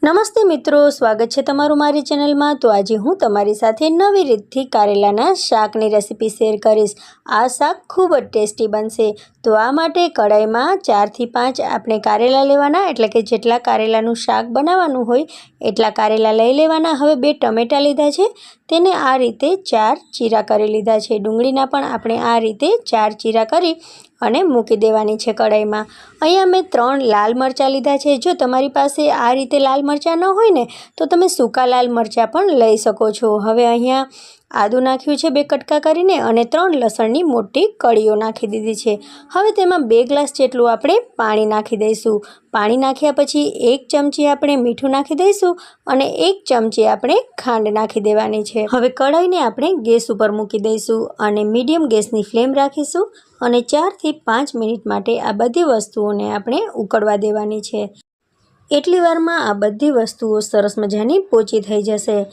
નમસ્તે મિત્રો, સ્વાગત છે તમારું મારી ચેનલમાં। તો આજે હું તમારી સાથે નવી રીતથી કારેલાના શાકની રેસીપી શેર કરીશ। આ શાક ખૂબ જ ટેસ્ટી બનશે। તો આ માટે કઢાઈમાં 4 થી 5 આપણે કારેલા લેવાના, એટલે કે જેટલા કારેલાનું શાક બનાવવાનું હોય એટલા કારેલા લઈ લેવાના। હવે 2 ટમેટાં લીધા છે, તેને આ રીતે 4 ચીરા કરી લીધા છે। ડુંગળીના પણ આપણે આ રીતે 4 ચીરા કરી અને મૂકી દેવાની છે કઢાઈમાં। અહીંયા મેં 3 લાલ મરચાં લીધા છે। જો તમારી પાસે આ રીતે લાલ મરચાં ન હોય ને તો તમે સૂકા લાલ મરચાં પણ લઈ શકો છો। હવે અહીંયા આદું નાખ્યું છે 2 કટકા કરીને અને 3 લસણની મોટી કળીઓ નાખી દીધી છે। હવે તેમાં 2 ગ્લાસ જેટલું આપણે પાણી નાખી દઈશું। પાણી નાખ્યા પછી 1 ચમચી આપણે મીઠું નાખી દઈશું અને 1 ચમચી આપણે ખાંડ નાખી દેવાની છે। હવે કઢાઈને આપણે ગેસ ઉપર મૂકી દઈશું અને મીડિયમ ગેસની ફ્લેમ રાખીશું અને 4 થી 5 મિનિટ માટે આ બધી વસ્તુઓને આપણે ઉકળવા દેવાની છે। એટલી વારમાં આ બધી વસ્તુઓ સરસ મજાની પોચી થઈ જશે।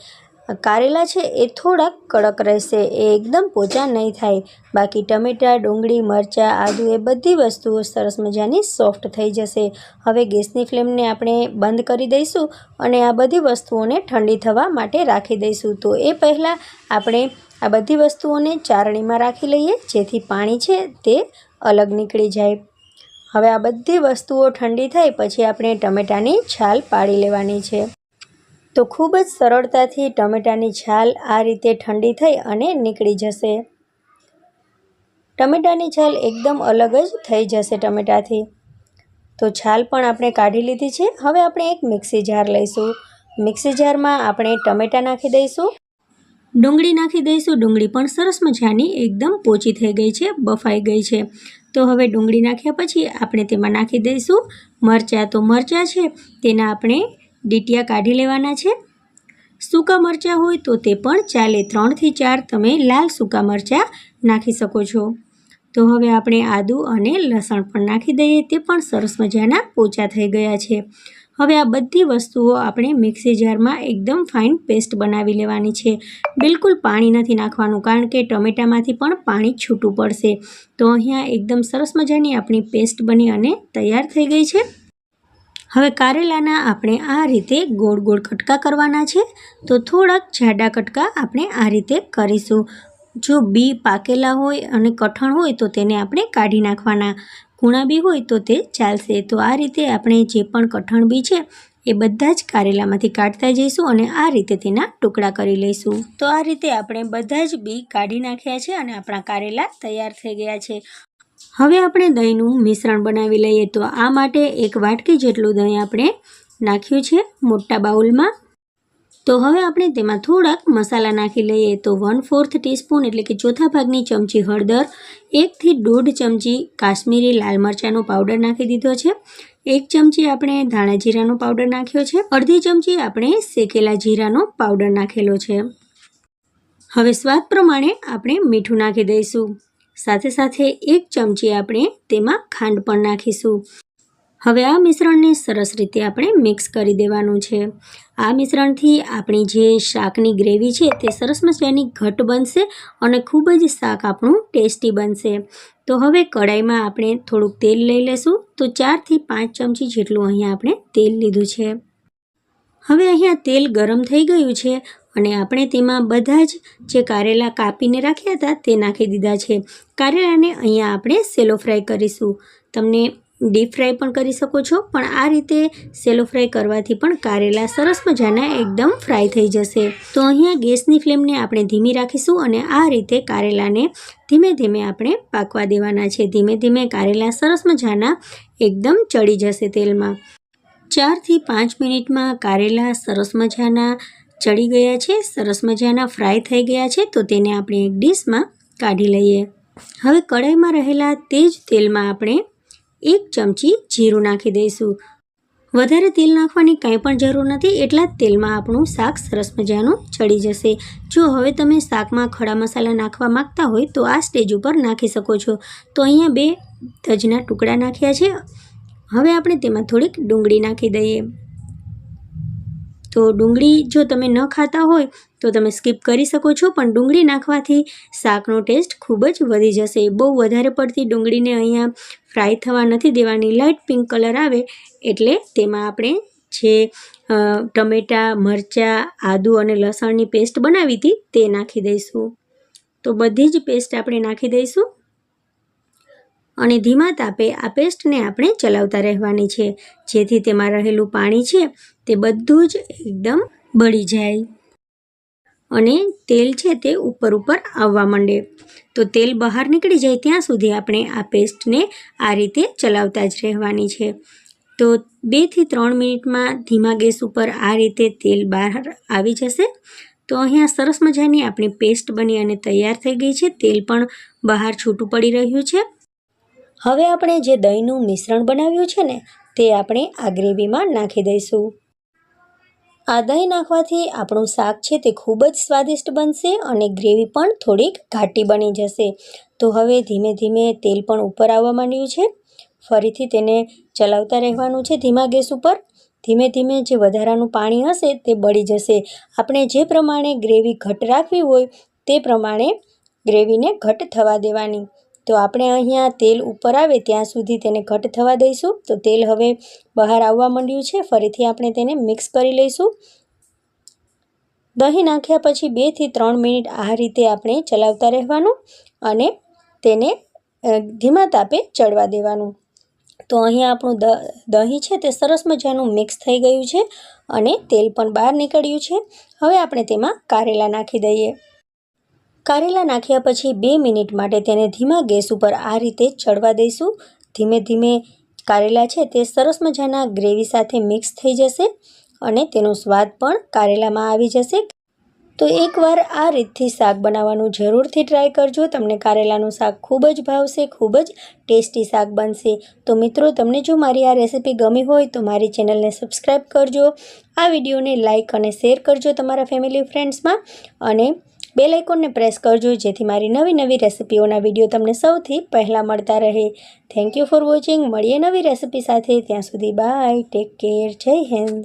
કારેલા છે એ થોડાક કડક રહેશે, એ એકદમ પોચા નહીં થાય। બાકી ટમેટાં, ડુંગળી, મરચાં, આદુ એ બધી વસ્તુઓ સરસ મજાની સોફ્ટ થઈ જશે। હવે ગેસની ફ્લેમને આપણે બંધ કરી દઈશું અને આ બધી વસ્તુઓને ઠંડી થવા માટે રાખી દઈશું। તો એ પહેલાં આપણે આ બધી વસ્તુઓને ચાળણીમાં રાખી લઈએ, જેથી પાણી છે તે અલગ નીકળી જાય। હવે આ બધી વસ્તુઓ ઠંડી થાય પછી આપણે ટમેટાની છાલ પાડી લેવાની છે। તો ખૂબ જ સરળતાથી ટમેટાની છાલ આ રીતે ઠંડી થઈ અને નીકળી જશે। ટમેટાની છાલ એકદમ અલગ જ થઈ જશે ટમેટાથી। તો છાલ પણ આપણે કાઢી લીધી છે। હવે આપણે એક મિક્સી જાર લઈશું। મિક્સી જારમાં આપણે ટમેટાં નાખી દઈશું, ડુંગળી નાખી દઈશું। ડુંગળી પણ સરસ મજાની એકદમ પોચી થઈ ગઈ છે, બફાઈ ગઈ છે। તો હવે ડુંગળી નાખ્યા પછી આપણે તેમાં નાખી દઈશું મરચાં। તો મરચાં છે તેના આપણે ડીટિયા કાઢી લેવાના છે। સૂકા મરચાં હોય તો તે પણ ચાલે, 3 થી 4 તમે લાલ સૂકા મરચાં નાખી શકો છો। તો હવે આપણે આદું અને લસણ પણ નાખી દઈએ, તે પણ સરસ મજાના પોચા થઈ ગયા છે। હવે આ બધી વસ્તુઓ આપણે મિક્સી જારમાં એકદમ ફાઇન પેસ્ટ બનાવી લેવાની છે। બિલકુલ પાણી નથી નાખવાનું, કારણ કે ટમેટામાંથી પણ પાણી છૂટું પડશે। તો અહીંયા એકદમ સરસ મજાની આપણી પેસ્ટ બની અને તૈયાર થઈ ગઈ છે। હવે કારેલાના આપણે આ રીતે ગોળ ગોળ કટકા કરવાના છે। તો થોડાક જાડા કટકા આપણે આ રીતે કરીશું। જો બી પાકેલા હોય અને કઠણ હોય તો તેને આપણે કાઢી નાખવાના, કૂણા બી હોય તો તે ચાલશે। તો આ રીતે આપણે જે પણ કઠણ બી છે એ બધા જ કારેલામાંથી કાઢતા જઈશું અને આ રીતે તેના ટુકડા કરી લઈશું। તો આ રીતે આપણે બધા જ બી કાઢી નાખ્યા છે અને આપણા કારેલા તૈયાર થઈ ગયા છે। હવે આપણે દહીંનું મિશ્રણ બનાવી લઈએ। તો આ માટે 1 વાટકી જેટલું દહીં આપણે નાખ્યું છે મોટા બાઉલમાં। તો હવે આપણે તેમાં થોડાક મસાલા નાખી લઈએ। તો 1/4 ટીસ્પૂન એટલે કે ચોથા ભાગની ચમચી હળદર, 1 થી 1.5 ચમચી કાશ્મીરી લાલ મરચાંનો પાવડર નાખી દીધો છે। 1 ચમચી આપણે ધાણા જીરાનો પાવડર નાખ્યો છે। અડધી ચમચી આપણે શેકેલા જીરાનો પાવડર નાખેલો છે। હવે સ્વાદ પ્રમાણે આપણે મીઠું નાખી દઈશું, સાથે સાથે 1 ચમચી આપણે તેમાં ખાંડ પણ નાખીશું। હવે આ મિશ્રણને સરસ રીતે આપણે મિક્સ કરી દેવાનું છે। આ મિશ્રણથી આપણી જે શાકની ગ્રેવી છે તે સરસ મજાની ઘટ બનશે અને ખૂબ જ શાક આપણું ટેસ્ટી બનશે। તો હવે કઢાઈમાં આપણે થોડુંક તેલ લઈ લઈશું। તો 4 થી 5 ચમચી જેટલું અહીંયા આપણે તેલ લીધું છે। હવે અહીંયા તેલ ગરમ થઈ ગયું છે અને આપણે તેમાં બધા જ જે કારેલા કાપીને રાખ્યા હતા તે નાખી દીધા છે। કારેલાને અહીંયા આપણે સેલો ફ્રાય કરીશું। તમને ડીપ ફ્રાય પણ કરી શકો છો, પણ આ રીતે સેલો ફ્રાય કરવાથી પણ કારેલા સરસ મજાના એકદમ ફ્રાય થઈ જશે। તો અહીંયા ગેસની ફ્લેમને આપણે ધીમી રાખીશું અને આ રીતે કારેલાને ધીમે ધીમે આપણે પાકવા દેવાના છે। ધીમે ધીમે કારેલા સરસ મજાના એકદમ ચડી જશે તેલમાં। 4 થી 5 મિનિટમાં કારેલા સરસ મજાના ચડી ગયા છે, સરસ મજાના ફ્રાય થઈ ગયા છે। તો તેને આપણે એક ડીશમાં કાઢી લઈએ। હવે કઢાઈમાં રહેલા તે જ તેલમાં આપણે 1 ચમચી જીરું નાખી દઈશું। વધારે તેલ નાખવાની કંઈ પણ જરૂર નથી, એટલા જ તેલમાં આપણું શાક સરસ મજાનું ચડી જશે। જો હવે તમે શાકમાં ખડા મસાલા નાખવા માંગતા હોય તો આ સ્ટેજ ઉપર નાખી શકો છો। તો અહીંયા 2 તજના ટુકડા નાખ્યા છે। હવે આપણે તેમાં થોડીક ડુંગળી નાખી દઈએ। તો ડુંગળી જો તમે ન ખાતા હોય તો તમે સ્કીપ કરી શકો છો, પણ ડુંગળી નાખવાથી શાકનો ટેસ્ટ ખૂબ જ વધી જશે। બહુ વધારે પડતી ડુંગળીને અહીંયા ફ્રાય થવા નથી દેવાની। લાઇટ પિંક કલર આવે એટલે તેમાં આપણે જે ટમેટાં, મરચાં, આદું અને લસણની પેસ્ટ બનાવી હતી તે નાખી દઈશું. તો બધી જ પેસ્ટ આપણે નાખી દઈશું અને ધીમા તાપે આ પેસ્ટને આપણે ચલાવતા રહેવાની છે, જેથી તેમાં રહેલું પાણી છે તે બધું જ એકદમ બળી જાય અને તેલ છે તે ઉપર આવવા માંડે. તો તેલ બહાર નીકળી જાય ત્યાં સુધી આપણે આ પેસ્ટને આ રીતે ચલાવતા જ રહેવાની છે. તો 2 થી 3 મિનિટમાં ધીમા ગેસ ઉપર આ રીતે તેલ બહાર આવી જશે. તો અહીંયા સરસ મજાની આપણી પેસ્ટ બની અને તૈયાર થઈ ગઈ છે. તેલ પણ બહાર છૂટું પડી રહ્યું છે. હવે આપણે જે દહીંનું મિશ્રણ બનાવ્યું છે ને તે આપણે આ ગ્રેવીમાં નાખી દઈશું. આ દહીં નાખવાથી આપણું શાક છે તે ખૂબ જ સ્વાદિષ્ટ બનશે અને ગ્રેવી પણ થોડીક ઘાટી બની જશે. તો હવે ધીમે ધીમે તેલ પણ ઉપર આવવા માંડ્યું છે. ફરીથી તેને ચલાવતા રહેવાનું છે ધીમા ગેસ ઉપર. ધીમે ધીમે જે વધારાનું પાણી હશે તે બળી જશે. આપણે જે પ્રમાણે ગ્રેવી ઘટ રાખવી હોય તે પ્રમાણે ગ્રેવીને ઘટ થવા દેવાની. તો આપણે અહીંયા તેલ ઉપર આવે ત્યાં સુધી તેને ઘટ થવા દઈશું. તો તેલ હવે બહાર આવવા માંડ્યું છે. ફરીથી આપણે તેને મિક્સ કરી લઈશું. દહીં નાખ્યા પછી 2 થી 3 મિનિટ આ રીતે આપણે ચલાવતા રહેવાનું અને તેને ધીમા તાપે ચડવા દેવાનું. તો અહીંયા આપણું દહીં છે તે સરસ મજાનું મિક્સ થઈ ગયું છે અને તેલ પણ બહાર નીકળ્યું છે. હવે આપણે તેમાં કારેલા નાખી દઈએ. કારેલા નાખ્યા પછી 2 મિનિટ માટે તેને ધીમા ગેસ ઉપર આ રીતે ચડવા દઈશું. ધીમે ધીમે કારેલા છે તે સરસ મજાના ગ્રેવી સાથે મિક્સ થઈ જશે અને તેનો સ્વાદ પણ કારેલામાં આવી જશે. તો એકવાર આ રીતથી શાક બનાવવાનું જરૂરથી ટ્રાય કરજો. તમને કારેલાનું શાક ખૂબ જ ભાવશે, ખૂબ જ ટેસ્ટી શાક બનશે. તો મિત્રો, તમને જો મારી આ રેસીપી ગમી હોય તો મારી ચેનલને સબસ્ક્રાઈબ કરજો. આ વિડીયોને લાઇક અને શેર કરજો તમારા ફેમિલી ફ્રેન્ડ્સમાં અને બેલ આઇકોનને પ્રેસ કરજો, જેથી મારી નવી નવી રેસીપીઓના વિડીયો તમને સૌથી પહેલાં મળતા રહે. Thank you for watching. મળીએ નવી રેસીપી સાથે. ત્યાં સુધી બાય, ટેક કેર, જય હિન્દ.